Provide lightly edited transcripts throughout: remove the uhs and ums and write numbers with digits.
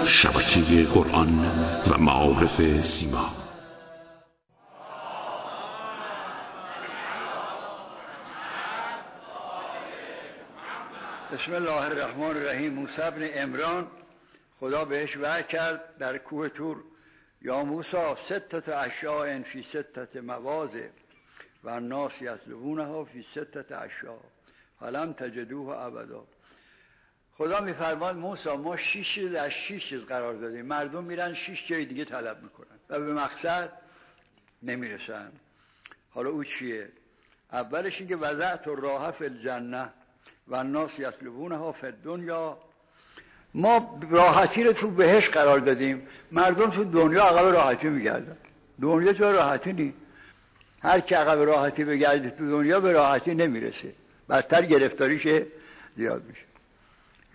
شبکه قرآن و معارف سیما. بسم الله الرحمن الرحیم. موسی بن عمران خدا بهش وحی کرد در کوه طور: یا موسی ستت اشیاء فی ستت مواضع و الناس یطلبونها فی ستت اشیاء فلم تجدوه ابدا. خدا میفرماد موسی ما 6 چیز در 6 چیز قرار دادیم، مردم میرن 6 جای دیگه طلب میکنن و به مقصد نمیرسن. حالا او چیه؟ اولش این که وضعت الراحه فی الجنه و الناس یطلبونها فی الدنیا. ما راحتی رو تو بهشت قرار دادیم، مردم تو دنیا عقب راحتی میگردن. دنیا تو راحتی نی. هر کی عقب راحتی بگرده تو دنیا به راحتی نمیرسه، بدتر گرفتاریش زیاد میشه.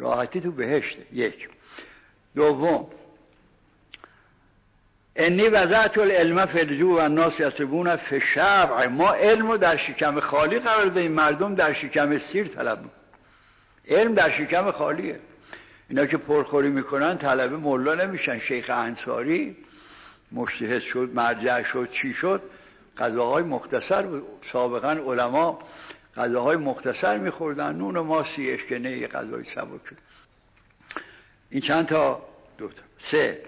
راحتی تو بهشته. یک. دوم، انی وضعت العلم فی الجو و الناس یطلبون فی الشبع. ما علم رو در شکم خالی قرار دادیم، مردم در شکم سیر طلب میکنن. علم در شکم خالیه. اینا که پرخوری میکنن طلبه مولا نمیشن. شیخ انصاری مجتهد شد، مرجع شد، چی شد؟ غذاهای مختصر بود. سابقا علما غذاهای مختصر میخوردن، نون و ماسی اشکنه غذای سبک. این چند تا؟ دو تا. سه،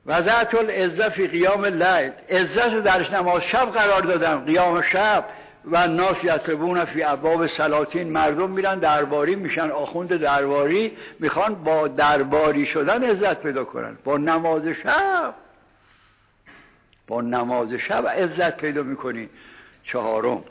وضعت العزة فی قیام اللیل. عزت رو در نماز شب قرار دادم، قیام شب. و الناس یطلبون فی ابواب سلاطین. مردم میرن درباری میشن، آخوند درباری میخوان با درباری شدن عزت پیدا کنن. با نماز شب، با نماز شب عزت پیدا میکنی. چهارم،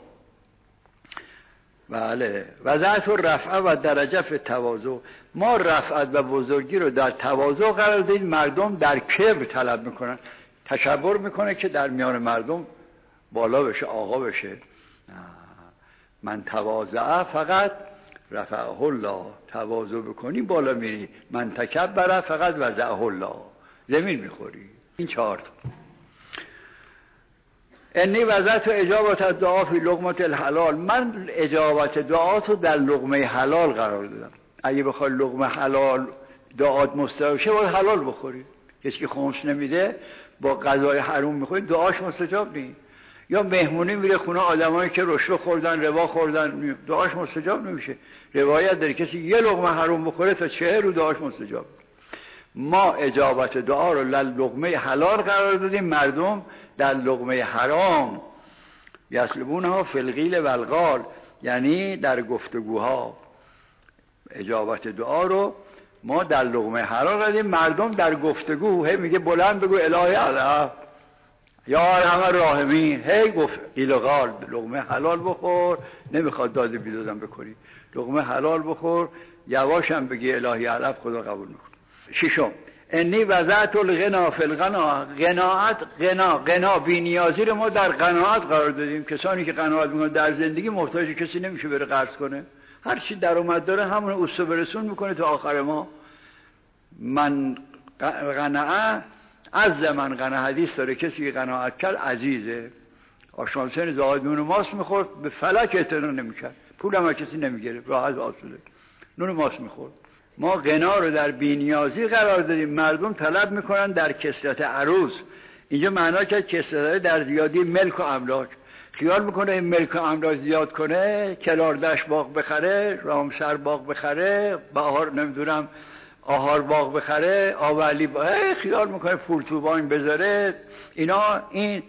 بله، وضعت الرفعه و درجه فی التواضع. ما رفعت و بزرگی رو در تواضع قرار دادیم، مردم در کبر طلب میکنن. تکبر میکنه که در میان مردم بالا بشه، آقا بشه. من تواضع فقط رفعه الله. تواضع بکنی بالا میری. من تکبر فقط وضعه الله. زمین میخوری. این 4 تا. انی وضعت اجابت الدعا فی لقمه الحلال. من اجابت دعات رو در لقمه حلال قرار دادم. اگه بخوای لقمه حلال دعات مستجاب شه باید حلال بخوری. کسی که خمس نمیده با غذای حرام میخوری دعاش مستجاب نیست. یا مهمونی میره خونه آدمایی که رشوه خوردن، ربا خوردن، دعاش مستجاب نمیشه. روایت داره کسی یه لقمه حرام بخوره تا 40 روز دعاش مستجاب. ما اجابت دعا رو لقمه حلال قرار دادیم، مردم در لقمه حرام. یطلبونها فی القیل و القال، یعنی در گفتگوها. اجابت دعا رو ما در لقمه حلال دادیم، مردم در گفتگو. هی میگه بلند بگو الهی علی یا ارحم الراحمین. هی گفت قیل و قال. لقمه حلال بخور، نمیخواد داد بیدادم بکنی. لقمه حلال بخور، یواشم بگی الهی علی، خدا قبول میکنه. ششم، انی وضعت الغنا فی الغنا. غنا بی‌نیازی رو ما در قناعت قرار دادیم. کسانی که قناعت میکنن در زندگی محتاج کسی نمیشه بره قرض کنه. هر چی درآمد داره همون اوستا برسون میکنه تا آخر ما. من قناعه از من قناعه. حدیث داره کسی که قناعت کرد عزیزه. آشامسن زاهد نون ماست میخورد به فلک اعتنا نمیکرد، پول هم کسی نمیگرفت، راحت آسوده نون ماست میخورد. ما غنا رو در بی‌نیازی قرار دادیم، مردم طلب میکنن در کثرت عروض. اینجا معنا کرد کثرت در زیادی ملک و املاک. خیال میکنه این ملک و املاک زیاد کنه، کلاردش باغ بخره، رامسر باغ بخره، بهار نمیدونم آهار باغ بخره، آولی خیال میکنه فورتوبان بذاره. اینا این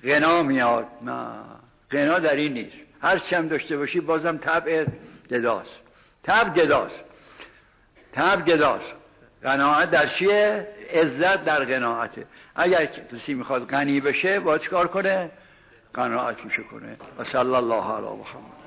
غنا میاد. نه، غنا در این نیست. هر چی هم داشته باشی بازم طبع گداست. طبع گداست. قناعت در چیه؟ عزت در قناعته. اگر کسی میخواد غنی بشه باید چیکار کنه؟ قناعت میشه کنه. و صلی الله علی محمد.